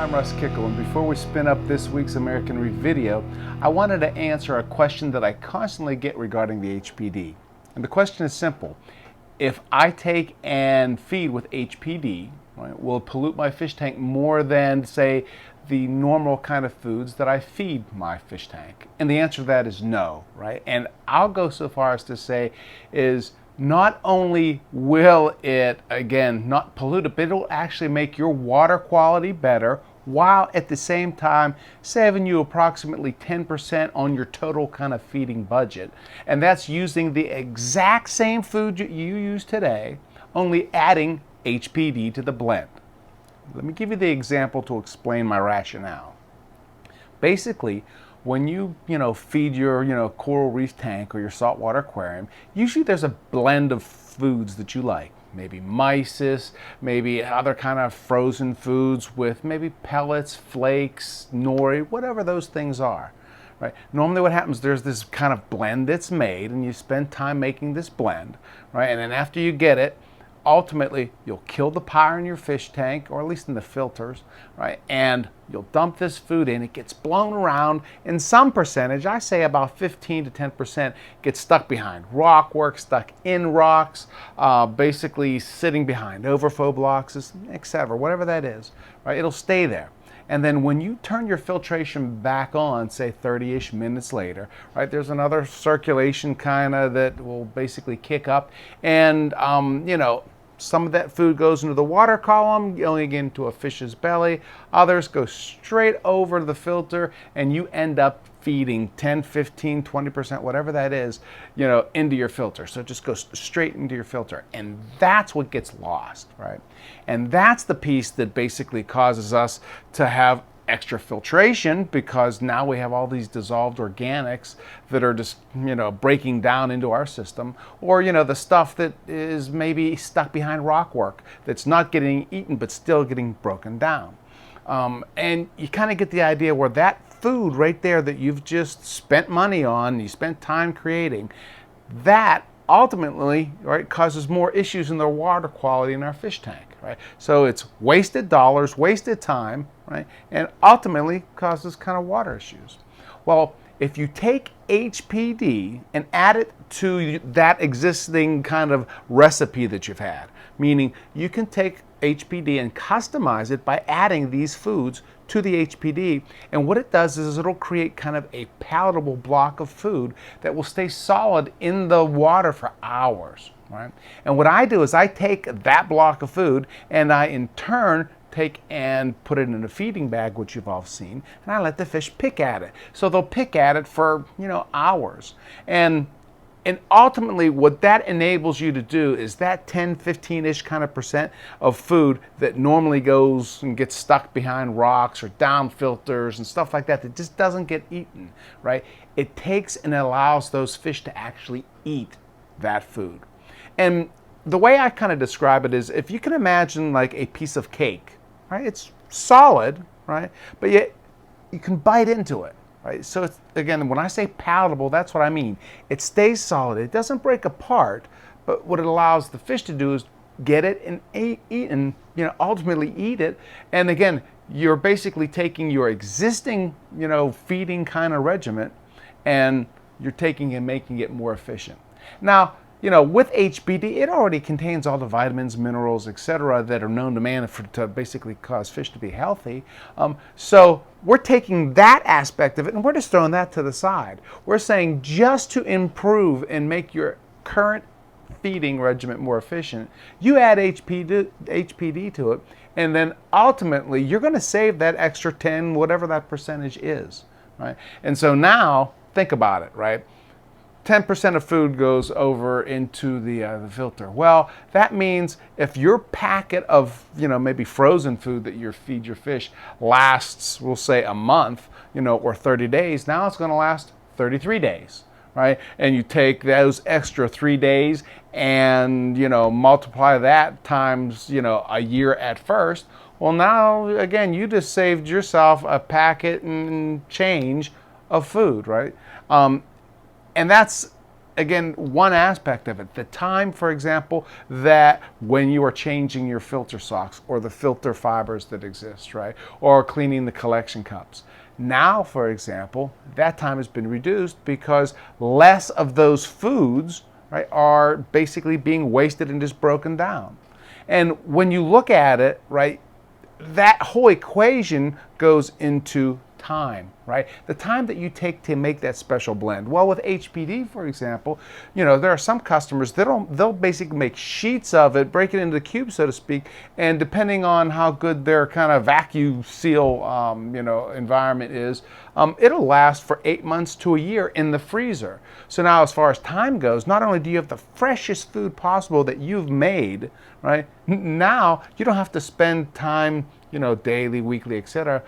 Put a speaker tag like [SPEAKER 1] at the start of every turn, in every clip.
[SPEAKER 1] I'm Russ Kickle, and before we spin up this week's American Reef video, I wanted to answer a question that I constantly get regarding the HPD. And the question is simple. If I take and feed with HPD, right, will it pollute my fish tank more than, say, the normal kind of foods that I feed my fish tank? And the answer to that is no, right? And I'll go so far as to say is not only will it, again, not pollute it, but it'll actually make your water quality better, while at the same time saving you approximately 10% on your total kind of feeding budget. And that's using the exact same food you use today, only adding HPD to the blend. Let me give you the example to explain my rationale. Basically, when you feed your coral reef tank or your saltwater aquarium, usually there's a blend of foods that you like. Maybe mysis, maybe other kind of frozen foods with maybe pellets, flakes, nori, whatever those things are. Right? Normally what happens, there's this kind of blend that's made and you spend time making this blend, right? And then after you get it, ultimately you'll kill the pyre in your fish tank, or at least in the filters, right? And you'll dump this food in, it gets blown around, in some percentage, I say about 15 to 10% gets stuck behind rock work, stuck in rocks, basically sitting behind overflow blocks, etc., whatever that is, right? It'll stay there. And then when you turn your filtration back on, say 30-ish minutes later, right, there's another circulation kind of that will basically kick up, and some of that food goes into the water column, going into a fish's belly. Others go straight over the filter, and you end up feeding 10, 15, 20%, whatever that is, into your filter. So it just goes straight into your filter. And that's what gets lost, right? And that's the piece that basically causes us to have extra filtration, because now we have all these dissolved organics that are just breaking down into our system, or the stuff that is maybe stuck behind rock work that's not getting eaten but still getting broken down. And you kind of get the idea where that food right there that you've just spent money on, you spent time creating, that ultimately, right, causes more issues in the water quality in our fish tank, right? So it's wasted dollars, wasted time, right, and ultimately causes kind of water issues. Well, if you take HPD and add it to that existing kind of recipe that you've had, meaning you can take HPD and customize it by adding these foods to the HPD, and what it does is it'll create kind of a palatable block of food that will stay solid in the water for hours, right? And what I do is I take that block of food and I in turn take and put it in a feeding bag, which you've all seen, and I let the fish pick at it. So they'll pick at it for hours. And ultimately what that enables you to do is that 10, 15-ish kind of percent of food that normally goes and gets stuck behind rocks or down filters and stuff like that just doesn't get eaten, right? It takes and allows those fish to actually eat that food. And the way I kind of describe it is, if you can imagine like a piece of cake, right? It's solid, right? But yet you can bite into it. Right? So it's, again, when I say palatable, that's what I mean. It stays solid. It doesn't break apart, but what it allows the fish to do is get it and eat and ultimately eat it. And again, you're basically taking your existing feeding kind of regimen and you're taking and making it more efficient. Now, with HPD, it already contains all the vitamins, minerals, etc., that are known to man to basically cause fish to be healthy. So we're taking that aspect of it and we're just throwing that to the side. We're saying just to improve and make your current feeding regimen more efficient, you add HPD to it, and then ultimately you're going to save that extra 10, whatever that percentage is, right? And so now think about it, right? 10% of food goes over into the filter. Well, that means if your packet of, maybe frozen food that you feed your fish lasts, we'll say a month, or 30 days, now it's going to last 33 days, right? And you take those extra 3 days and, multiply that times, a year at first. Well, now, again, you just saved yourself a packet and change of food, right? And that's again, one aspect of it. The time, for example, that when you are changing your filter socks or the filter fibers that exist, right? Or cleaning the collection cups. Now, for example, that time has been reduced because less of those foods, right, are basically being wasted and just broken down. And when you look at it, right, that whole equation goes into time, right? The time that you take to make that special blend. Well, with HPD, for example, you know, there are some customers they'll basically make sheets of it, break it into the cubes, so to speak, and depending on how good their kind of vacuum seal, you know, environment is, it'll last for 8 months to a year in the freezer. So now, as far as time goes, not only do you have the freshest food possible that you've made, right? Now you don't have to spend time, you know, daily, weekly, etc.,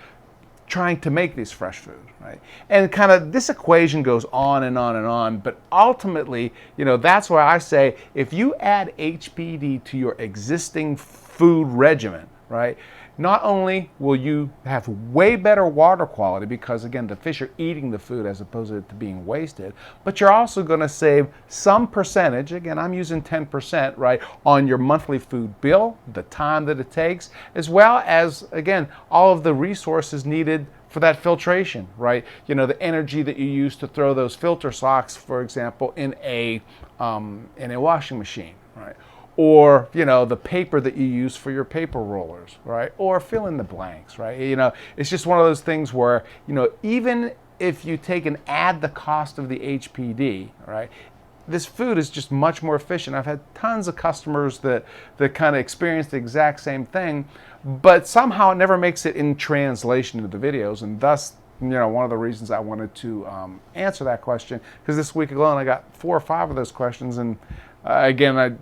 [SPEAKER 1] trying to make these fresh food, right? And kind of this equation goes on and on and on, but ultimately, you know, that's why I say if you add HPD to your existing food regimen, right, not only will you have way better water quality because, again, the fish are eating the food as opposed to it being wasted, but you're also going to save some percentage, again, I'm using 10%, right, on your monthly food bill, the time that it takes, as well as, again, all of the resources needed for that filtration, right? You know, the energy that you use to throw those filter socks, for example, in a washing machine, right? Or, you know, the paper that you use for your paper rollers, right? Or fill in the blanks, right? You know, it's just one of those things where, you know, even if you take and add the cost of the HPD, right, this food is just much more efficient. I've had tons of customers that kind of experience the exact same thing, but somehow it never makes it in translation to the videos, and thus, you know, one of the reasons I wanted to answer that question, because this week alone I got 4 or 5 of those questions, and again,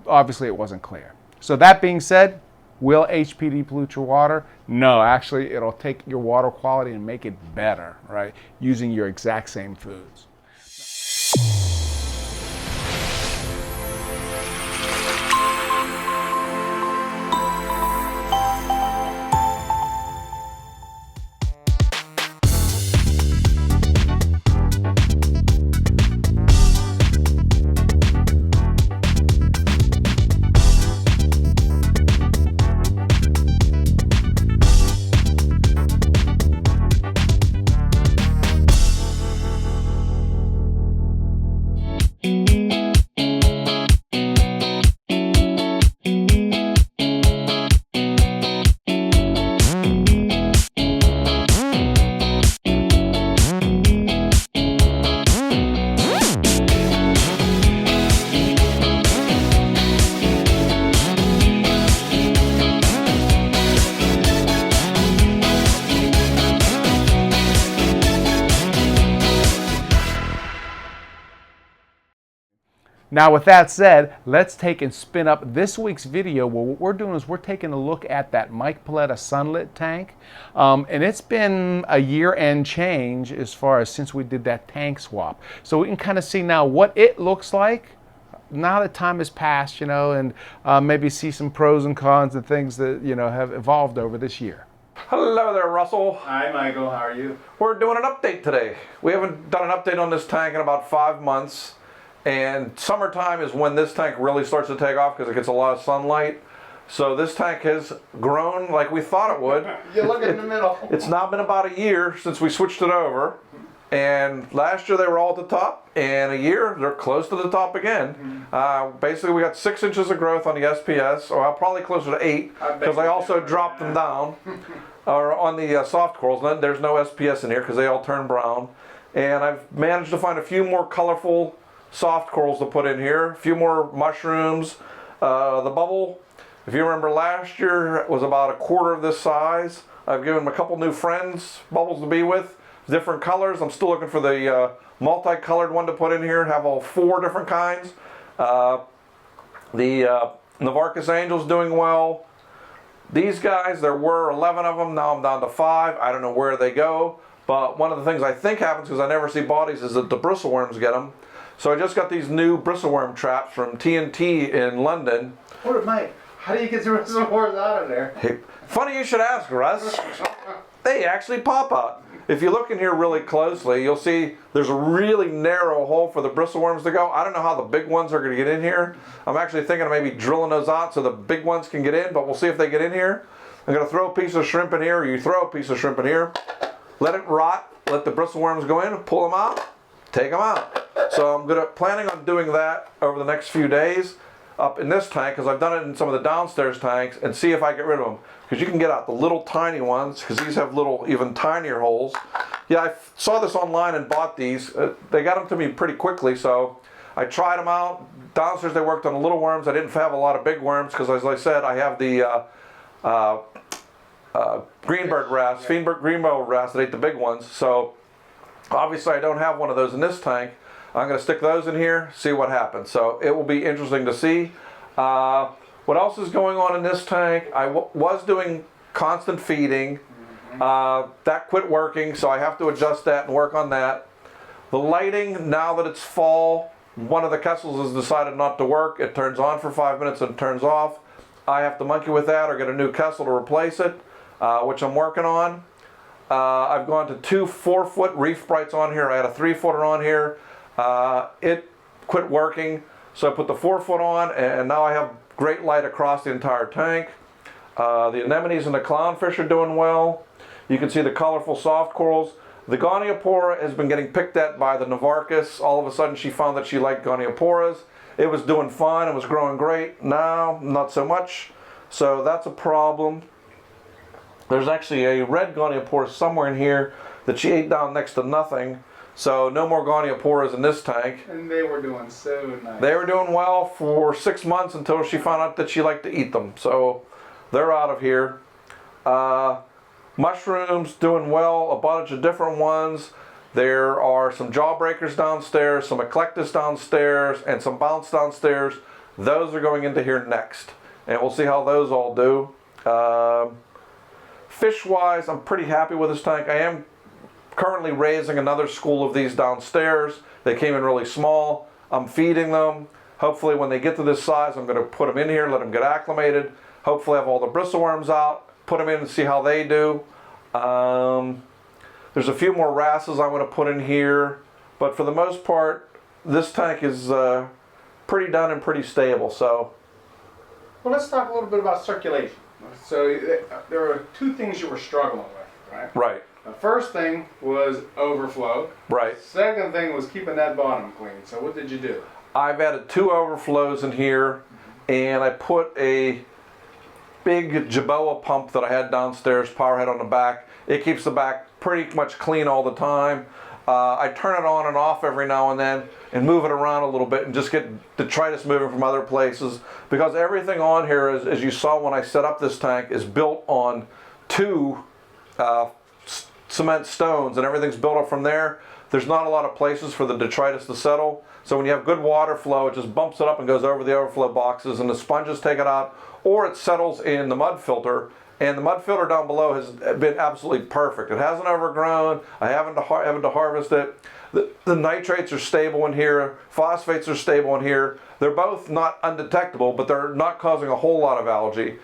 [SPEAKER 1] obviously it wasn't clear. So that being said, will HPD pollute your water? No, actually it'll take your water quality and make it better, right? Using your exact same foods. Now with that said, let's take and spin up this week's video where what we're doing is we're taking a look at that Mike Paletta Sunlit tank. And it's been a year and change as far as since we did that tank swap. So we can kind of see now what it looks like now that time has passed, you know, and maybe see some pros and cons and things that, you know, have evolved over this year.
[SPEAKER 2] Hello there, Russell.
[SPEAKER 1] Hi, Michael. How are you?
[SPEAKER 2] We're doing an update today. We haven't done an update on this tank in about 5 months. And summertime is when this tank really starts to take off because it gets a lot of sunlight. So this tank has grown like we thought it would.
[SPEAKER 1] You look in the middle.
[SPEAKER 2] It's now been about a year since we switched it over. And last year they were all at the top, and a year they're close to the top again. Basically we got 6 inches of growth on the SPS, or probably closer to 8, because I also dropped them down. Or on the soft corals, there's no SPS in here because they all turn brown. And I've managed to find a few more colorful soft corals to put in here, a few more mushrooms. The bubble, if you remember last year, was about 1/4 of this size. I've given them a couple new friends, bubbles to be with, different colors. I'm still looking for the multicolored one to put in here, have all 4 different kinds. The Navarcus Angel's doing well. These guys, there were 11 of them, now I'm down to 5. I don't know where they go, but one of the things I think happens, because I never see bodies, is that the bristleworms get them. So I just got these new bristleworm traps from TNT in London.
[SPEAKER 1] What, Mike? How do you get the bristleworms out of there?
[SPEAKER 2] Hey, funny you should ask, Russ. they actually pop out. If you look in here really closely, you'll see there's a really narrow hole for the bristleworms to go. I don't know how the big ones are going to get in here. I'm actually thinking of maybe drilling those out so the big ones can get in, but we'll see if they get in here. I'm going to throw a piece of shrimp in here, or you throw a piece of shrimp in here, let it rot, let the bristleworms go in, pull them out, take them out. So I'm planning on doing that over the next few days up in this tank, because I've done it in some of the downstairs tanks, and see if I get rid of them. Because you can get out the little tiny ones, because these have little, even tinier holes. Yeah, I saw this online and bought these. They got them to me pretty quickly, so I tried them out. Downstairs they worked on the little worms. I didn't have a lot of big worms, because as I said, I have the Greenberg wrasse, Feenberg Greenbow wrasse that ate the big ones. So obviously I don't have one of those in this tank. I'm going to stick those in here, see what happens. So it will be interesting to see. What else is going on in this tank? I was doing constant feeding. That quit working, so I have to adjust that and work on that. The lighting, now that it's fall, one of the Kessels has decided not to work. It turns on for 5 minutes and turns off. I have to monkey with that or get a new Kessel to replace it, which I'm working on. I've gone to 2 4-foot reef brights on here. I had a 3-footer on here. It quit working, so I put the 4-foot on, and now I have great light across the entire tank. The anemones and the clownfish are doing well. You can see the colorful soft corals. The Goniopora has been getting picked at by the Novarchus. All of a sudden she found that she liked Gonioporas. It was doing fine, it was growing great. Now, not so much. So that's a problem. There's actually a red Goniopora somewhere in here that she ate down next to nothing. So no more Gonioporas in this tank.
[SPEAKER 1] And they were doing so nice.
[SPEAKER 2] They were doing well for 6 months until she found out that she liked to eat them. So they're out of here. Mushrooms doing well, a bunch of different ones. There are some jawbreakers downstairs, some eclectus downstairs, and some bounce downstairs. Those are going into here next. And we'll see how those all do. Fish-wise, I'm pretty happy with this tank. I am currently raising another school of these downstairs. They came in really small. I'm feeding them. Hopefully when they get to this size, I'm going to put them in here, let them get acclimated. Hopefully have all the bristleworms out, put them in and see how they do. There's a few more wrasses I'm going to put in here, but for the most part, this tank is pretty done and pretty stable. So,
[SPEAKER 1] well, let's talk a little bit about circulation. So there are 2 things you were struggling with, right?
[SPEAKER 2] right,
[SPEAKER 1] The first thing was overflow.
[SPEAKER 2] right.
[SPEAKER 1] Second thing was keeping that bottom clean. So what did you do?
[SPEAKER 2] I've added 2 overflows in here, and I put a big Jerboa pump that I had downstairs, power head on the back. It keeps the back pretty much clean all the time. I turn it on and off every now and then and move it around a little bit and just get detritus moving from other places, because everything on here, is, as you saw when I set up this tank, is built on 2 cement stones, and everything's built up from there. There's not a lot of places for the detritus to settle. So when you have good water flow, it just bumps it up and goes over the overflow boxes, and the sponges take it out, or it settles in the mud filter. And the mud filter down below has been absolutely perfect. It hasn't overgrown. I haven't having to harvest it. The nitrates are stable in here. Phosphates are stable in here. They're both not undetectable, but they're not causing a whole lot of algae.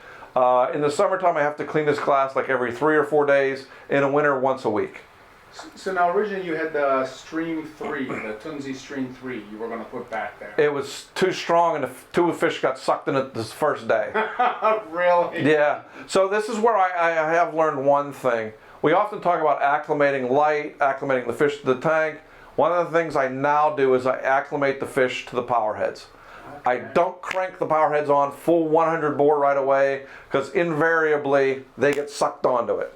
[SPEAKER 2] In the summertime, I have to clean this glass like every 3 or 4 days. In the winter, once a week.
[SPEAKER 1] So now originally you had the Stream 3, the Tunzi Stream 3 you were going to put back there.
[SPEAKER 2] It was too strong, and the 2 fish got sucked in it this first day.
[SPEAKER 1] Really?
[SPEAKER 2] Yeah. So this is where I have learned one thing. We often talk about acclimating light, acclimating the fish to the tank. One of the things I now do is I acclimate the fish to the power heads. Okay. I don't crank the power heads on full 100 bore right away, because invariably they get sucked onto it.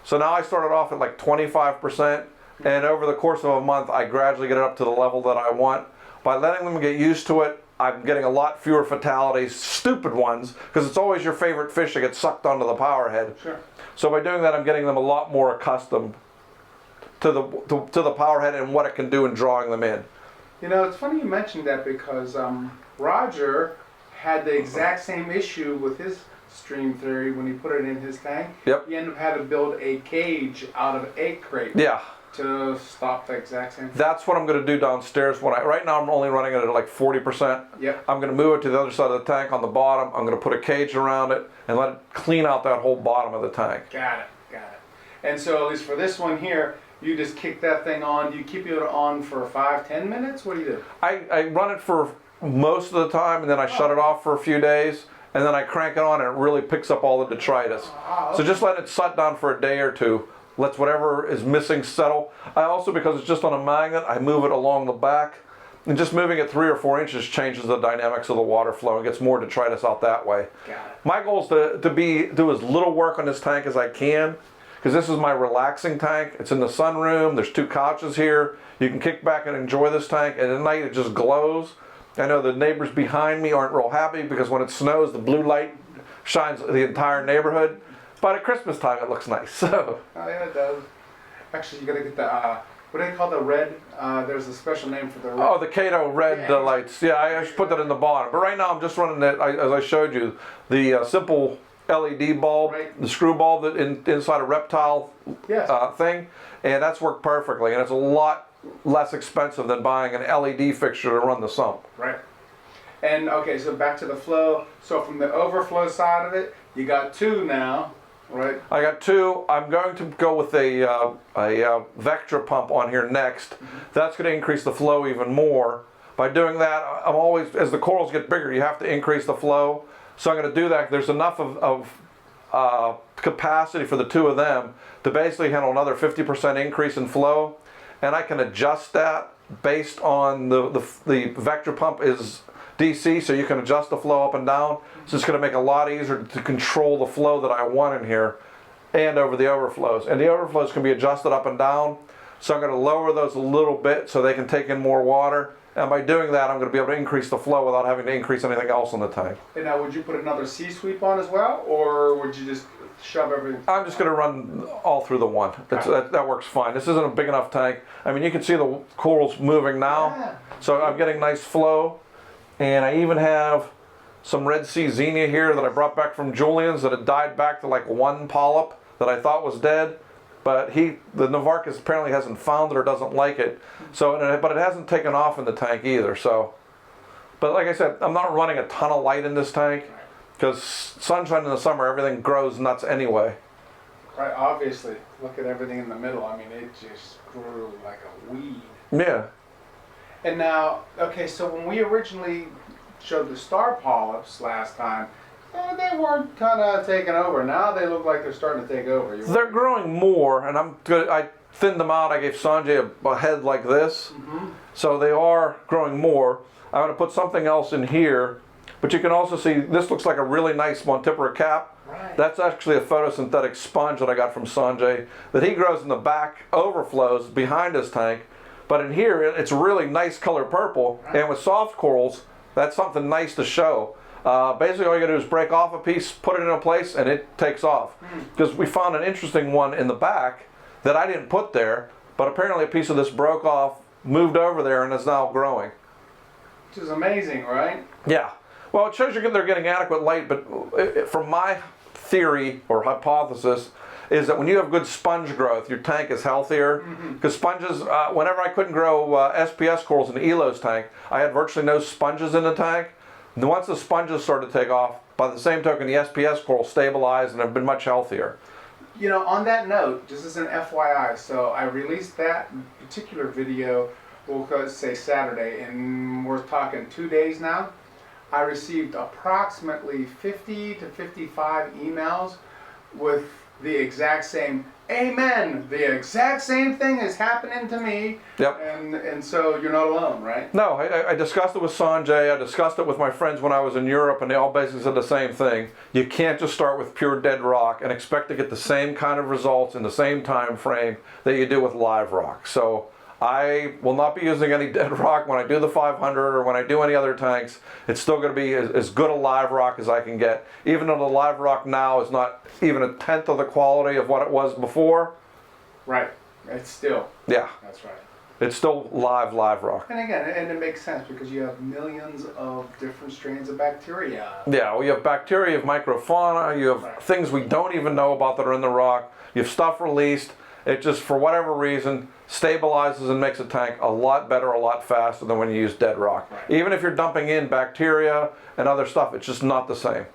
[SPEAKER 2] So now I started off at like 25%, and over the course of a month, I gradually get it up to the level that I want. By letting them get used to it, I'm getting a lot fewer fatalities, stupid ones, because it's always your favorite fish that gets sucked onto the power head.
[SPEAKER 1] Sure.
[SPEAKER 2] So by doing that, I'm getting them a lot more accustomed to the power head and what it can do in drawing them in.
[SPEAKER 1] You know, it's funny you mentioned that, because Roger had the exact same issue with his Stream 3 when he put it in his tank.
[SPEAKER 2] Yep.
[SPEAKER 1] He ended up having to build a cage out of egg crate.
[SPEAKER 2] Yeah.
[SPEAKER 1] To stop the exact same thing.
[SPEAKER 2] That's what I'm going to do downstairs. Right now I'm only running it at like 40%.
[SPEAKER 1] Yep.
[SPEAKER 2] I'm going to move it to the other side of the tank on the bottom. I'm going to put a cage around it and let it clean out that whole bottom of the tank.
[SPEAKER 1] Got it. And so at least for this one here, you just kick that thing on. Do you keep it on for 5-10 minutes? What do you do?
[SPEAKER 2] I run it for most of the time, and then I shut it off for a few days, and then I crank it on, and it really picks up all the detritus. So just let it set down for a day or two. Lets whatever is missing settle. I also, because it's just on a magnet, I move it along the back. And just moving it 3 or 4 inches changes the dynamics of the water flow and gets more detritus out that way.
[SPEAKER 1] Got it.
[SPEAKER 2] My goal is to do as little work on this tank as I can, because this is my relaxing tank. It's in the sunroom. There's 2 couches here. You can kick back and enjoy this tank, and at night it just glows. I know the neighbors behind me aren't real happy because when it snows, the blue light shines the entire neighborhood. But at Christmas time, it looks nice. So.
[SPEAKER 1] Oh yeah, it does. Actually, you gotta get the what do they call the red? There's a special name for the red.
[SPEAKER 2] Oh, the Kato red lights. Yeah, I just put that in the bottom. But right now, I'm just running it, as I showed you, the simple LED bulb, the screw bulb that inside a reptile thing, and that's worked perfectly. And it's a lot less expensive than buying an LED fixture to run the sump.
[SPEAKER 1] Right. And okay, so back to the flow. So from the overflow side of it, you got 2 now, right?
[SPEAKER 2] I got 2. I'm going to go with a Vectra pump on here next. That's going to increase the flow even more. By doing that, I'm always, as the corals get bigger, you have to increase the flow. So I'm going to do that. There's enough of capacity for the 2 of them to basically handle another 50% increase in flow. And I can adjust that based on the Vectra pump is DC, so you can adjust the flow up and down. So it's going to make it a lot easier to control the flow that I want in here and over the overflows. And the overflows can be adjusted up and down. So I'm going to lower those a little bit so they can take in more water. And by doing that, I'm going to be able to increase the flow without having to increase anything else in the tank.
[SPEAKER 1] And now, would you put another C-sweep on as well, or would you just shove everything?
[SPEAKER 2] I'm just going to run all through the one. That works fine. This isn't a big enough tank. I mean, you can see the corals moving now.
[SPEAKER 1] Yeah.
[SPEAKER 2] So I'm getting nice flow. And I even have some Red Sea Xenia here that I brought back from Julian's that had died back to like 1 polyp that I thought was dead. But the Novarchus apparently hasn't found it or doesn't like it. So, but it hasn't taken off in the tank either. So, but like I said, I'm not running a ton of light in this tank because sunshine in the summer, everything grows nuts anyway.
[SPEAKER 1] Right, obviously. Look at everything in the middle. I mean, it just grew like a weed.
[SPEAKER 2] Yeah.
[SPEAKER 1] And now, okay, so when we originally showed the star polyps last time, they weren't kind of taking over. Now they look like they're starting to take over.
[SPEAKER 2] They're growing more, and I thinned them out. I gave Sanjay a head like this, so they are growing more. I'm going to put something else in here, but you can also see this looks like a really nice Montipora cap.
[SPEAKER 1] Right.
[SPEAKER 2] That's actually a photosynthetic sponge that I got from Sanjay that he grows in the back overflows behind his tank. But in here, it's really nice color purple, and with soft corals, that's something nice to show. Basically, all you gotta do is break off a piece, put it in a place, and it takes off. Because we found an interesting one in the back that I didn't put there, but apparently a piece of this broke off, moved over there, and is now growing.
[SPEAKER 1] Which is amazing, right?
[SPEAKER 2] Yeah. Well, it shows you they're getting adequate light, but from my theory or hypothesis, is that when you have good sponge growth, your tank is healthier. Because sponges, whenever I couldn't grow SPS corals in the Elo's tank, I had virtually no sponges in the tank. And once the sponges started to take off, by the same token, the SPS corals stabilized and have been much healthier.
[SPEAKER 1] You know, on that note, just as an FYI, so I released that particular video, we'll say Saturday, and we're talking 2 days now. I received approximately 50 to 55 emails with the exact same amen. The exact same thing is happening to me.
[SPEAKER 2] Yep.
[SPEAKER 1] And so you're not alone, right?
[SPEAKER 2] No, I discussed it with Sanjay. I discussed it with my friends when I was in Europe, and they all basically said the same thing. You can't just start with pure dead rock and expect to get the same kind of results in the same time frame that you do with live rock. So I will not be using any dead rock when I do the 500 or when I do any other tanks. It's still going to be as good a live rock as I can get. Even though the live rock now is not even a tenth of the quality of what it was before.
[SPEAKER 1] Right. It's still.
[SPEAKER 2] Yeah.
[SPEAKER 1] That's right.
[SPEAKER 2] It's still live rock.
[SPEAKER 1] And again, and it makes sense because you have millions of different strains of bacteria.
[SPEAKER 2] Yeah, well, you have bacteria, you have microfauna, you have things we don't even know about that are in the rock. You have stuff released. It just, for whatever reason, stabilizes and makes a tank a lot better, a lot faster than when you use dead rock.
[SPEAKER 1] Right.
[SPEAKER 2] Even if you're dumping in bacteria and other stuff, it's just not the same,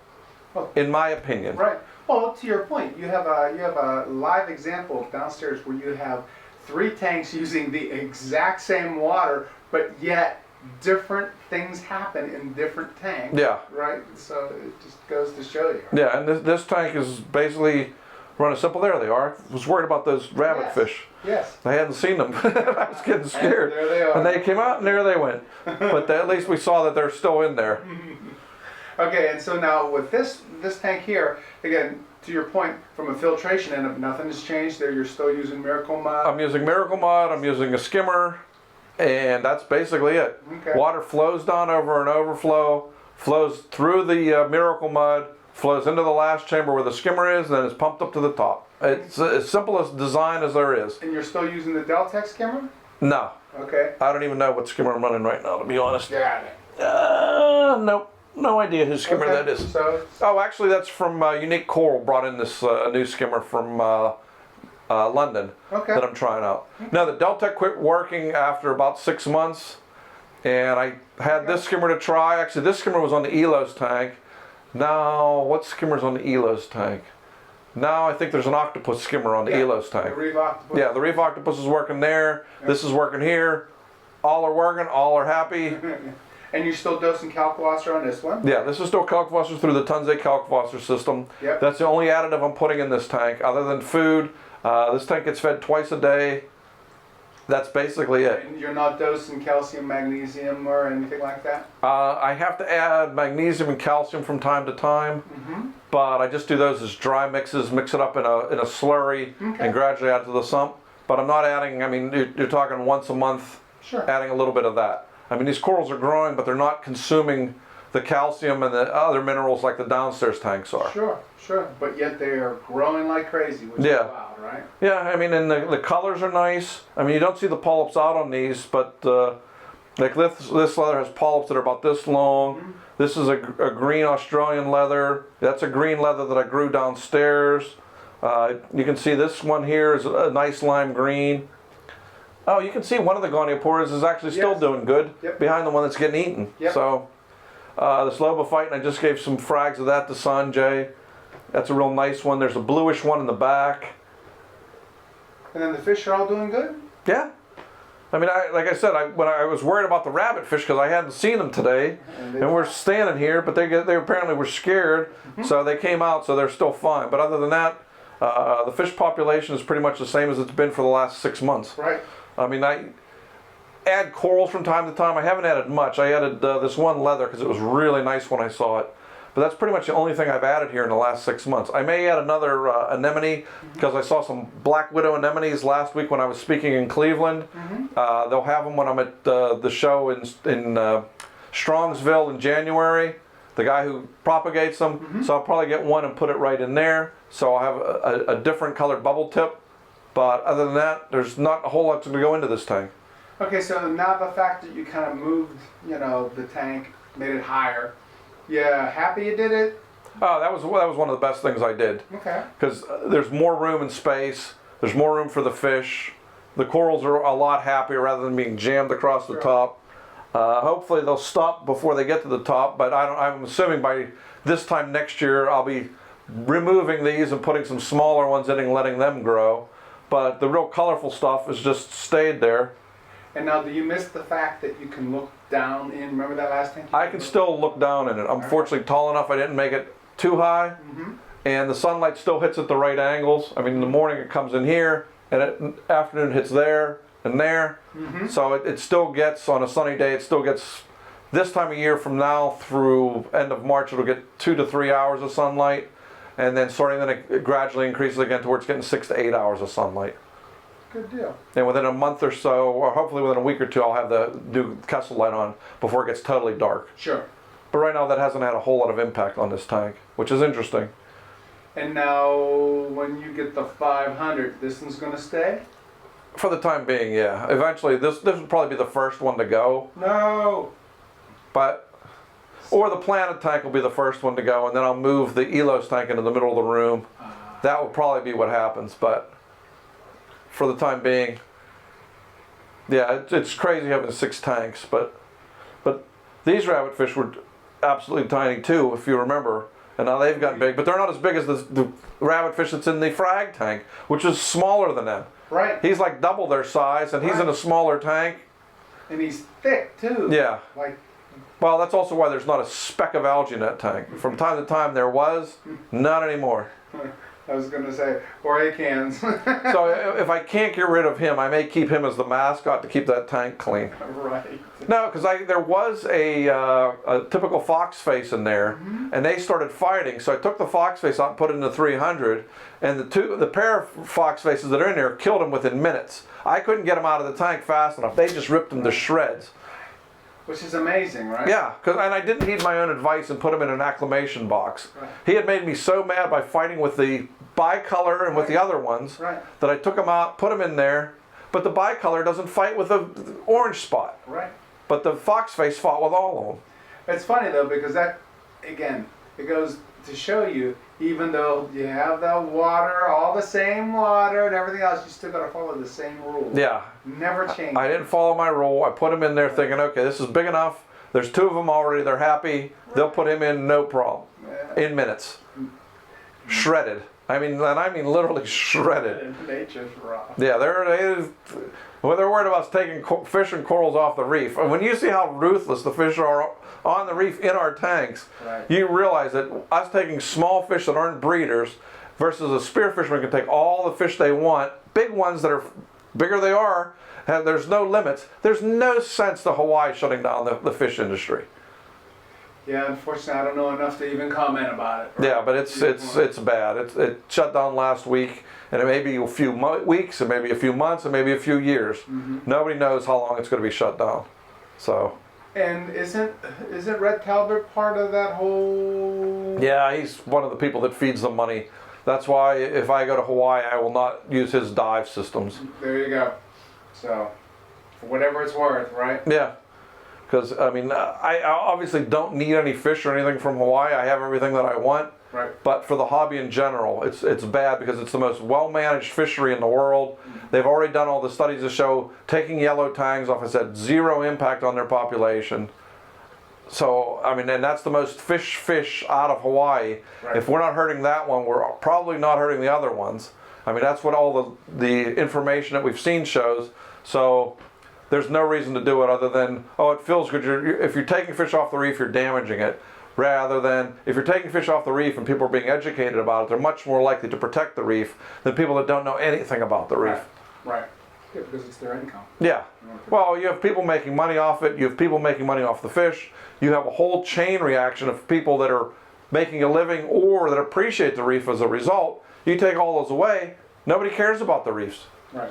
[SPEAKER 1] Well,
[SPEAKER 2] in my opinion.
[SPEAKER 1] right. Well, to your point, you have a live example downstairs where you have 3 tanks using the exact same water, but yet different things happen in different tanks.
[SPEAKER 2] Yeah.
[SPEAKER 1] Right? So it just goes to show you.
[SPEAKER 2] Yeah, and this tank is basically running simple. There they are. I was worried about those rabbit fish.
[SPEAKER 1] Yes.
[SPEAKER 2] I hadn't seen them. I was getting scared.
[SPEAKER 1] And there they are.
[SPEAKER 2] And they came out and there they went. But at least we saw that they're still in there.
[SPEAKER 1] Okay, and so now with this tank here, again, to your point, from a filtration end, nothing has changed there. You're still using Miracle Mud.
[SPEAKER 2] I'm using Miracle Mud, I'm using a skimmer, and that's basically it.
[SPEAKER 1] Okay.
[SPEAKER 2] Water flows down over an overflow, flows through the Miracle Mud, flows into the last chamber where the skimmer is, and then it's pumped up to the top. It's as simple as design as there is.
[SPEAKER 1] And you're still using the Deltec skimmer?
[SPEAKER 2] No,
[SPEAKER 1] Okay.
[SPEAKER 2] I don't even know what skimmer I'm running right now, to be honest.
[SPEAKER 1] Got it.
[SPEAKER 2] Nope. No idea whose skimmer
[SPEAKER 1] Okay,
[SPEAKER 2] that is.
[SPEAKER 1] So,
[SPEAKER 2] Oh, actually, that's from Unique Coral. Brought in this new skimmer from London
[SPEAKER 1] Okay.
[SPEAKER 2] that I'm trying out. Now, the Deltec quit working after about 6 months, and I had this skimmer to try. Actually, this skimmer was on the Elos tank. Now, what skimmer's on the Elos tank? Now, I think there's an Octopus skimmer on the Elos
[SPEAKER 1] the
[SPEAKER 2] tank.
[SPEAKER 1] Reef Octopus.
[SPEAKER 2] Yeah, the Reef Octopus is working there. This is working here. All are working. All are happy.
[SPEAKER 1] And you're still dosing Kalkwasser on this one?
[SPEAKER 2] Yeah, this is still Kalkwasser through the Tunze Kalkwasser system.
[SPEAKER 1] Yep.
[SPEAKER 2] That's the only additive I'm putting in this tank, other than food. This tank gets fed twice a day. That's basically it.
[SPEAKER 1] And you're not dosing calcium, magnesium, or anything like that?
[SPEAKER 2] I have to add magnesium and calcium from time to time, but I just do those as dry mixes, mix it up in a slurry,
[SPEAKER 1] Okay.
[SPEAKER 2] and gradually add to the sump. But I'm not adding, I mean, you're talking once a month,
[SPEAKER 1] Sure.
[SPEAKER 2] adding a little bit of that. I mean, these corals are growing, but they're not consuming the calcium and the other minerals like the downstairs tanks are.
[SPEAKER 1] Sure, sure. But yet they are growing like crazy, which
[SPEAKER 2] Yeah.
[SPEAKER 1] is wild, right?
[SPEAKER 2] Yeah, I mean, and the colors are nice. I mean, you don't see the polyps out on these, but like this leather has polyps that are about this long. This is a green Australian leather. That's a green leather that I grew downstairs. You can see this one here is a nice lime green. Oh, you can see one of the Goniophoras is actually still
[SPEAKER 1] Yes.
[SPEAKER 2] doing good
[SPEAKER 1] Yep.
[SPEAKER 2] behind the one that's getting eaten.
[SPEAKER 1] Yep.
[SPEAKER 2] So this Lobophyte, and I just gave some frags of that to Sanjay. That's a real nice one. There's a bluish one in the back.
[SPEAKER 1] And then the fish are all doing good?
[SPEAKER 2] Yeah. I mean, like I said, when I was worried about the rabbit fish because I hadn't seen them today, and we're standing here, but they apparently were scared, so they came out, so they're still fine. But other than that, the fish population is pretty much the same as it's been for the last 6 months.
[SPEAKER 1] Right.
[SPEAKER 2] I mean, I add corals from time to time. I haven't added much. I added this one leather because it was really nice when I saw it. But that's pretty much the only thing I've added here in the last 6 months. I may add another anemone because I saw some black widow anemones last week when I was speaking in Cleveland. They'll have them when I'm at the show in Strongsville in January. The guy who propagates them. So I'll probably get one and put it right in there. So I'll have a different colored bubble tip. But other than that, there's not a whole lot to go into this tank.
[SPEAKER 1] Okay, so now the fact that you kind of moved, the tank, made it higher. Yeah, happy you did it?
[SPEAKER 2] Oh, that was one of the best things I did.
[SPEAKER 1] Okay.
[SPEAKER 2] Because there's more room and space. There's more room for the fish. The corals are a lot happier rather than being jammed across the top. Hopefully they'll stop before they get to the top, but I'm assuming by this time next year I'll be removing these and putting some smaller ones in and letting them grow. But the real colorful stuff has just stayed there.
[SPEAKER 1] And now, do you miss the fact that you can look down in? Remember that last tank?
[SPEAKER 2] I can still look down in it. I'm fortunately tall enough I didn't make it too high. And the sunlight still hits at the right angles. I mean, in the morning it comes in here, and in the afternoon hits there and there. So it still gets, on a sunny day, it still gets, this time of year from now through end of March, it'll get 2 to 3 hours of sunlight. And then it gradually increases again towards getting 6 to 8 hours of sunlight.
[SPEAKER 1] Good deal.
[SPEAKER 2] And within a month or so, or hopefully within a week or two, I'll have the new Kessel light on before it gets totally dark.
[SPEAKER 1] Sure.
[SPEAKER 2] But right now that hasn't had a whole lot of impact on this tank, which is interesting.
[SPEAKER 1] And now, when you get the 500, this one's going to stay?
[SPEAKER 2] For the time being, yeah. Eventually, this will probably be the first one to go.
[SPEAKER 1] No.
[SPEAKER 2] Or the Planet tank will be the first one to go, and then I'll move the Elos tank into the middle of the room. That will probably be what happens, but for the time being, yeah, it's crazy having 6 tanks, but these rabbitfish were absolutely tiny too, if you remember. And now they've gotten big, but they're not as big as the rabbitfish that's in the frag tank, which is smaller than them.
[SPEAKER 1] Right.
[SPEAKER 2] He's like double their size, and he's in a smaller tank.
[SPEAKER 1] And he's thick too.
[SPEAKER 2] Yeah.
[SPEAKER 1] Like,
[SPEAKER 2] Well, that's also why there's not a speck of algae in that tank. From time to time there was, not anymore.
[SPEAKER 1] I was gonna say, or acans.
[SPEAKER 2] So if I can't get rid of him, I may keep him as the mascot to keep that tank clean.
[SPEAKER 1] Right.
[SPEAKER 2] No, because there was a typical fox face in there, and they started fighting. So I took the fox face out and put it in the 300, and the pair of fox faces that are in there killed him within minutes. I couldn't get them out of the tank fast enough. They just ripped them to shreds.
[SPEAKER 1] Which is amazing, right?
[SPEAKER 2] Yeah, and I didn't heed my own advice and put him in an acclimation box.
[SPEAKER 1] Right.
[SPEAKER 2] He had made me so mad by fighting with the bicolor and with the other ones that I took him out, put him in there. But the bicolor doesn't fight with the orange spot.
[SPEAKER 1] Right.
[SPEAKER 2] But the fox face fought with all of them.
[SPEAKER 1] It's funny though, because that, again, it goes to show you, even though you have the water, all the same water and everything else, you still got to follow the same rules.
[SPEAKER 2] Yeah.
[SPEAKER 1] Never change.
[SPEAKER 2] I didn't follow my rule. I put him in there thinking, okay, this is big enough. There's 2 of them already. They're happy. They'll put him in no problem. In minutes. Shredded. I mean literally shredded.
[SPEAKER 1] Nature's raw.
[SPEAKER 2] Yeah, they're worried about taking fish and corals off the reef. And when you see how ruthless the fish are on the reef in our tanks, you realize that us taking small fish that aren't breeders versus a spearfisherman can take all the fish they want, big ones that are bigger they are, and there's no limits. There's no sense to Hawaii shutting down the fish industry.
[SPEAKER 1] Yeah, unfortunately, I don't know enough to even comment about it. Right?
[SPEAKER 2] Yeah, but it's bad. It shut down last week, and it may be a few weeks, and maybe a few months, and maybe a few years. Nobody knows how long it's going to be shut down. So.
[SPEAKER 1] And isn't Red Talbot part of that whole?
[SPEAKER 2] Yeah, he's one of the people that feeds them money. That's why if I go to Hawaii, I will not use his dive systems.
[SPEAKER 1] There you go. So, for whatever it's worth, right?
[SPEAKER 2] Yeah. Because, I obviously don't need any fish or anything from Hawaii. I have everything that I want.
[SPEAKER 1] Right.
[SPEAKER 2] But for the hobby in general, it's bad because it's the most well-managed fishery in the world. They've already done all the studies to show taking yellow tangs off has had 0 impact on their population. So, and that's the most fish out of Hawaii.
[SPEAKER 1] Right.
[SPEAKER 2] If we're not hurting that one, we're probably not hurting the other ones. That's what all the information that we've seen shows. So there's no reason to do it other than, oh, it feels good. If you're taking fish off the reef, you're damaging it. Rather than, if you're taking fish off the reef and people are being educated about it, they're much more likely to protect the reef than people that don't know anything about the reef.
[SPEAKER 1] Right. Yeah, because it's their income.
[SPEAKER 2] Yeah. Well, you have people making money off it. You have people making money off the fish. You have a whole chain reaction of people that are making a living or that appreciate the reef as a result. You take all those away, nobody cares about the reefs.
[SPEAKER 1] Right.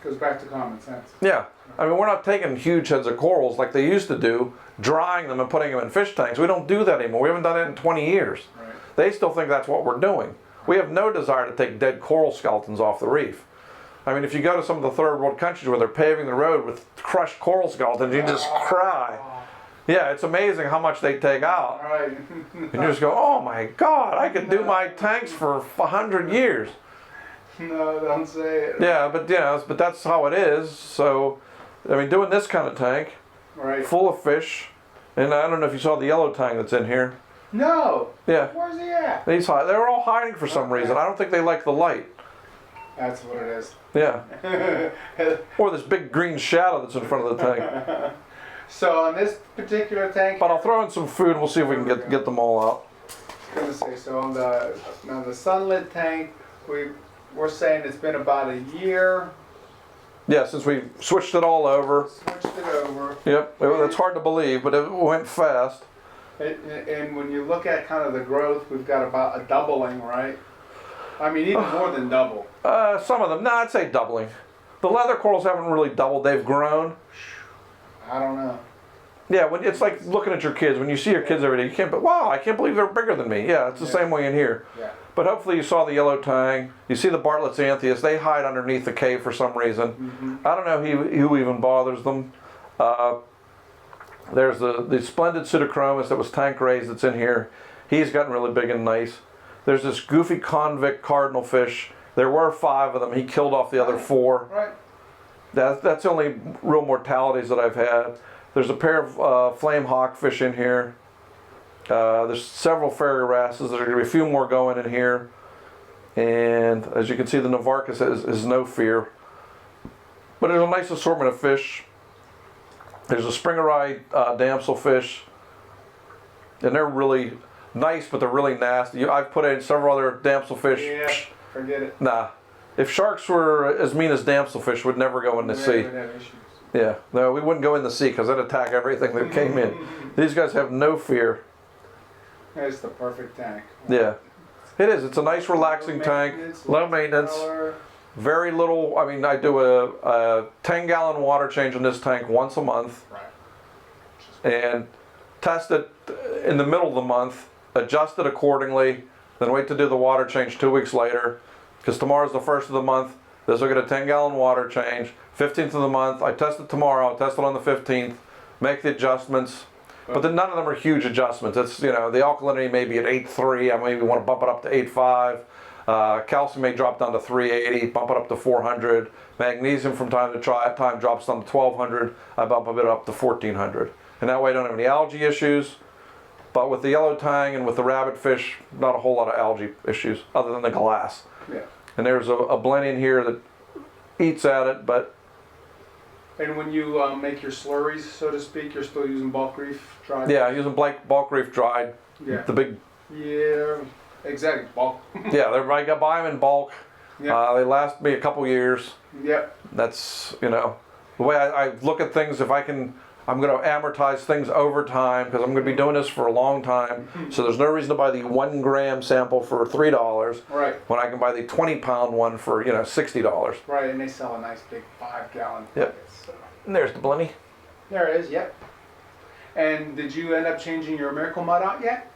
[SPEAKER 1] Goes back to common sense.
[SPEAKER 2] Yeah. We're not taking huge heads of corals like they used to do, drying them and putting them in fish tanks. We don't do that anymore. We haven't done it in 20 years.
[SPEAKER 1] Right.
[SPEAKER 2] They still think that's what we're doing. We have no desire to take dead coral skeletons off the reef. If you go to some of the third world countries where they're paving the road with crushed coral skeletons, you just cry. Yeah, it's amazing how much they take out.
[SPEAKER 1] Right.
[SPEAKER 2] And you just go, oh my God, I could do my tanks for 100 years.
[SPEAKER 1] No, don't say it.
[SPEAKER 2] Yeah, but that's how it is. So, doing this kind of tank,
[SPEAKER 1] Right.
[SPEAKER 2] full of fish, and I don't know if you saw the yellow tang that's in here.
[SPEAKER 1] No.
[SPEAKER 2] Yeah,
[SPEAKER 1] Where's he at?
[SPEAKER 2] they're all hiding for some reason. I don't think they like the light.
[SPEAKER 1] That's what it is.
[SPEAKER 2] Yeah, or this big green shadow that's in front of the tank.
[SPEAKER 1] So on this particular tank,
[SPEAKER 2] But I'll throw in some food and we'll see if we can get them all out.
[SPEAKER 1] I was gonna say, so on the sunlit tank, we're saying it's been about a year.
[SPEAKER 2] Yeah, since we switched it all over.
[SPEAKER 1] Switched it over.
[SPEAKER 2] Yep, it's hard to believe, but it went fast.
[SPEAKER 1] And when you look at kind of the growth, we've got about a doubling, right? Even more than double.
[SPEAKER 2] Some of them, I'd say doubling. The leather corals haven't really doubled, they've grown.
[SPEAKER 1] I don't know.
[SPEAKER 2] Yeah, it's like looking at your kids. When you see your kids every day, you can't, but wow, I can't believe they're bigger than me. Yeah, it's the same way in here.
[SPEAKER 1] Yeah.
[SPEAKER 2] But hopefully you saw the yellow tang. You see the Bartlett's Anthias. They hide underneath the cave for some reason. I don't know who even bothers them. There's the splendid Pseudochromis that was tank raised that's in here. He's gotten really big and nice. There's this goofy convict cardinal fish. There were 5 of them. He killed off the other 4.
[SPEAKER 1] Right.
[SPEAKER 2] That's the only real mortalities that I've had. There's a pair of flame hawk fish in here. There's several fairy wrasses. There's going to be a few more going in here. And as you can see, the Novarchus is no fear. But there's a nice assortment of fish. There's a Springerite damselfish. And they're really nice, but they're really nasty. I've put in several other damselfish.
[SPEAKER 1] Yeah, forget it.
[SPEAKER 2] Nah. If sharks were as mean as damselfish, we'd never go in the sea.
[SPEAKER 1] Would have issues.
[SPEAKER 2] Yeah, no, we wouldn't go in the sea because they'd attack everything that came in. These guys have no fear.
[SPEAKER 1] That's the perfect tank.
[SPEAKER 2] Yeah, it is. It's a nice, relaxing tank, low maintenance,
[SPEAKER 1] Color.
[SPEAKER 2] very little. I mean, I do a 10-gallon water change in this tank once a month,
[SPEAKER 1] Right.
[SPEAKER 2] and test it in the middle of the month, adjust it accordingly, then wait to do the water change 2 weeks later, because tomorrow's the first of the month. This will get a 10-gallon water change. 15th of the month, I test it tomorrow, I'll test it on the 15th, make the adjustments. But then none of them are huge adjustments. It's, you know, the alkalinity may be at 8.3, I maybe want to bump it up to 8.5. Calcium may drop down to 380, bump it up to 400. Magnesium from time to time drops down to 1200, I bump it up to 1400. And that way I don't have any algae issues. But with the yellow tang and with the rabbitfish, not a whole lot of algae issues other than the glass.
[SPEAKER 1] Yeah.
[SPEAKER 2] And there's a blend in here that eats at it, but
[SPEAKER 1] And when you make your slurries, so to speak, you're still using bulk reef dried?
[SPEAKER 2] yeah, using bulk reef dried.
[SPEAKER 1] Yeah.
[SPEAKER 2] The big,
[SPEAKER 1] Yeah, exactly. Bulk.
[SPEAKER 2] yeah, I buy them in bulk.
[SPEAKER 1] Yeah.
[SPEAKER 2] They last me a couple years.
[SPEAKER 1] Yep.
[SPEAKER 2] That's, you know, the way I look at things. If I'm going to amortize things over time because I'm going to be doing this for a long time. So there's no reason to buy the 1 gram sample for $3
[SPEAKER 1] Right.
[SPEAKER 2] when I can buy the 20-pound one for, you know, $60.
[SPEAKER 1] Right, and they sell a nice big 5-gallon
[SPEAKER 2] Yep.
[SPEAKER 1] packets. So.
[SPEAKER 2] And there's the Blenny.
[SPEAKER 1] There it is. Yep. And did you end up changing your Miracle Mud out yet?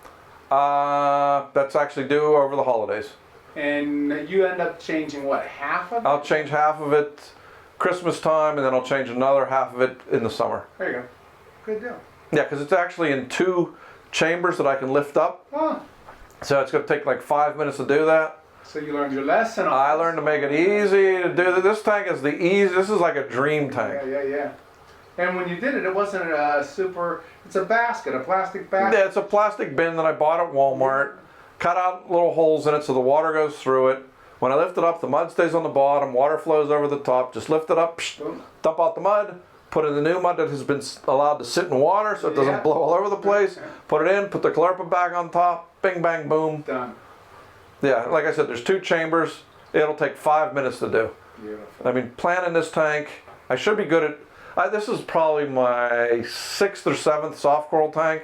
[SPEAKER 2] That's actually due over the holidays.
[SPEAKER 1] And you end up changing what, half of it?
[SPEAKER 2] I'll change half of it Christmas time, and then I'll change another half of it in the summer.
[SPEAKER 1] There you go. Good deal.
[SPEAKER 2] Yeah, because it's actually in 2 chambers that I can lift up.
[SPEAKER 1] Oh,
[SPEAKER 2] So it's going to take like 5 minutes to do that.
[SPEAKER 1] so you learned your lesson. On
[SPEAKER 2] I
[SPEAKER 1] this.
[SPEAKER 2] learned to make it easy to do that. This tank is the easy. This is like a dream tank.
[SPEAKER 1] Yeah. And when you did it, it wasn't a super. It's a basket, a plastic basket.
[SPEAKER 2] Yeah, it's a plastic bin that I bought at Walmart. Cut out little holes in it so the water goes through it. When I lift it up, the mud stays on the bottom, water flows over the top. Just lift it up,
[SPEAKER 1] Boom.
[SPEAKER 2] dump out the mud, put in the new mud that has been allowed to sit in water so it doesn't
[SPEAKER 1] Yeah.
[SPEAKER 2] blow all over the place. Put it in, put the Clerpa bag on top, bing, bang, boom.
[SPEAKER 1] Done.
[SPEAKER 2] Yeah, like I said, there's 2 chambers. It'll take 5 minutes to do.
[SPEAKER 1] Beautiful.
[SPEAKER 2] I mean, planning this tank, I should be good at, this is probably my 6th or 7th soft coral tank.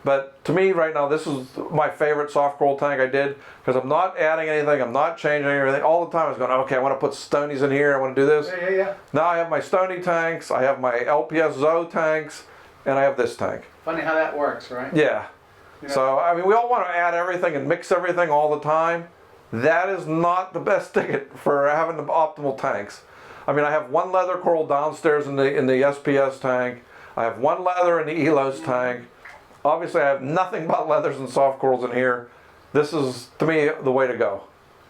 [SPEAKER 2] But to me right now, this is my favorite soft coral tank I did because I'm not adding anything, I'm not changing anything. All the time I was going, okay, I want to put stonies in here, I want to do this.
[SPEAKER 1] Yeah.
[SPEAKER 2] Now I have my stony tanks, I have my LPS Zoe tanks, and I have this tank.
[SPEAKER 1] Funny how that works, right?
[SPEAKER 2] Yeah.
[SPEAKER 1] You know,
[SPEAKER 2] So, I mean, we all want to add everything and mix everything all the time. That is not the best ticket for having the optimal tanks. I mean, I have 1 leather coral downstairs in the SPS tank. I have 1 leather in the Elos tank. Obviously, I have nothing but leathers and soft corals in here. This is, to me, the way to go.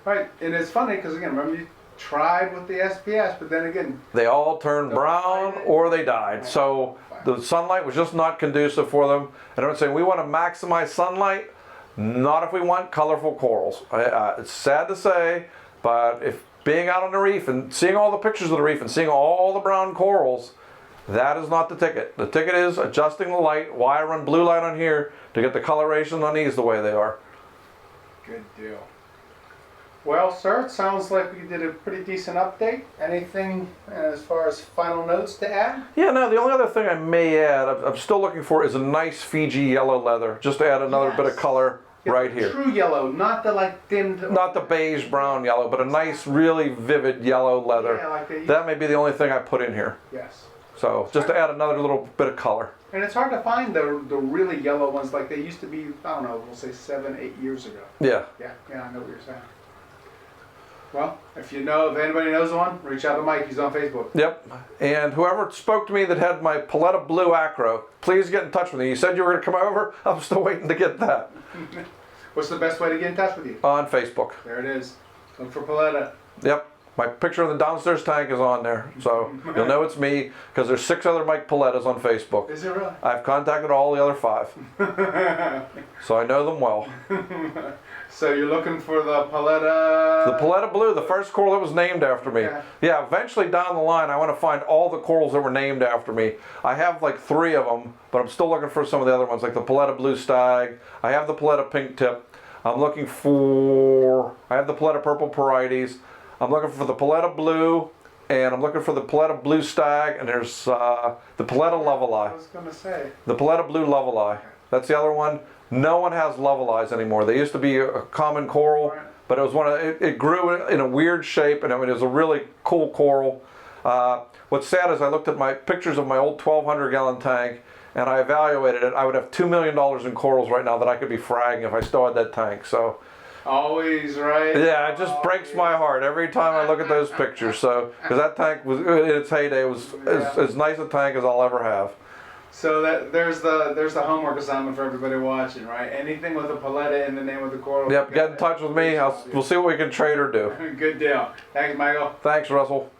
[SPEAKER 1] Right, and it's funny because again, remember you tried with the SPS, but then again,
[SPEAKER 2] They all turned brown or they died. So the sunlight was just not conducive for them. And I'm saying we want to maximize sunlight, not if we want colorful corals. It's sad to say, but if being out on the reef and seeing all the pictures of the reef and seeing all the brown corals, that is not the ticket. The ticket is adjusting the light. Why I run blue light on here to get the coloration on these the way they are.
[SPEAKER 1] good deal. Well, sir, it sounds like we did a pretty decent update. Anything as far as final notes to add?
[SPEAKER 2] Yeah, no, the only other thing I may add, I'm still looking for is a nice Fiji yellow leather, just to add another bit of
[SPEAKER 1] Yes.
[SPEAKER 2] color
[SPEAKER 1] Yeah,
[SPEAKER 2] right here.
[SPEAKER 1] True yellow, not the like dimmed.
[SPEAKER 2] Not the beige brown yellow, but a nice, really vivid yellow leather.
[SPEAKER 1] Yeah, like they use.
[SPEAKER 2] That may be the only thing I put in here.
[SPEAKER 1] Yes.
[SPEAKER 2] So just to add another little bit of color.
[SPEAKER 1] And it's hard to find the really yellow ones like they used to be. I don't know. We'll say 7, 8 years ago.
[SPEAKER 2] Yeah.
[SPEAKER 1] Yeah, I know what you're saying. Well, if anybody knows one, reach out to Mike. He's on Facebook.
[SPEAKER 2] Yep. And whoever spoke to me that had my Paletta Blue Acro, please get in touch with me. You said you were going to come over. I'm still waiting to get that
[SPEAKER 1] What's the best way to get in touch with you?
[SPEAKER 2] on Facebook.
[SPEAKER 1] There it is. Look for Paletta.
[SPEAKER 2] Yep. My picture of the downstairs tank is on there, so you'll know it's me because there's 6 other Mike Palettas on Facebook.
[SPEAKER 1] Is it really?
[SPEAKER 2] I've contacted all the other 5, so I know them well.
[SPEAKER 1] So you're looking for the Paletta?
[SPEAKER 2] The Paletta Blue, the first coral that was named after me. Yeah, eventually down the line, I want to find all the corals that were named after me. I have like 3 of them, but I'm still looking for some of the other ones, like the Paletta Blue Stag. I have the Paletta Pink Tip. I'm looking for, I have the Paletta Purple Porites. I'm looking for the Paletta Blue, and I'm looking for the Paletta Blue Stag, and there's the Paletta Loveleye.
[SPEAKER 1] I was going to say.
[SPEAKER 2] The Paletta Blue Loveleye. That's the other one. No one has Loveleyes anymore. They used to be a common coral, but it was it grew in a weird shape, and I mean, it was a really cool coral. What's sad is I looked at my pictures of my old 1,200 gallon tank, and I evaluated it. I would have $2 million in corals right now that I could be fragging if I still had that tank. So.
[SPEAKER 1] Always right.
[SPEAKER 2] Yeah, it just breaks my heart every time I look at those pictures. So, because that tank was in its heyday, was as nice a tank as I'll ever have.
[SPEAKER 1] So there's the homework assignment for everybody watching, right? Anything with a Paletta in the name of the coral.
[SPEAKER 2] Yep, get in touch with me. We'll see what we can trade or do.
[SPEAKER 1] Good deal. Thanks, Michael.
[SPEAKER 2] Thanks, Russell.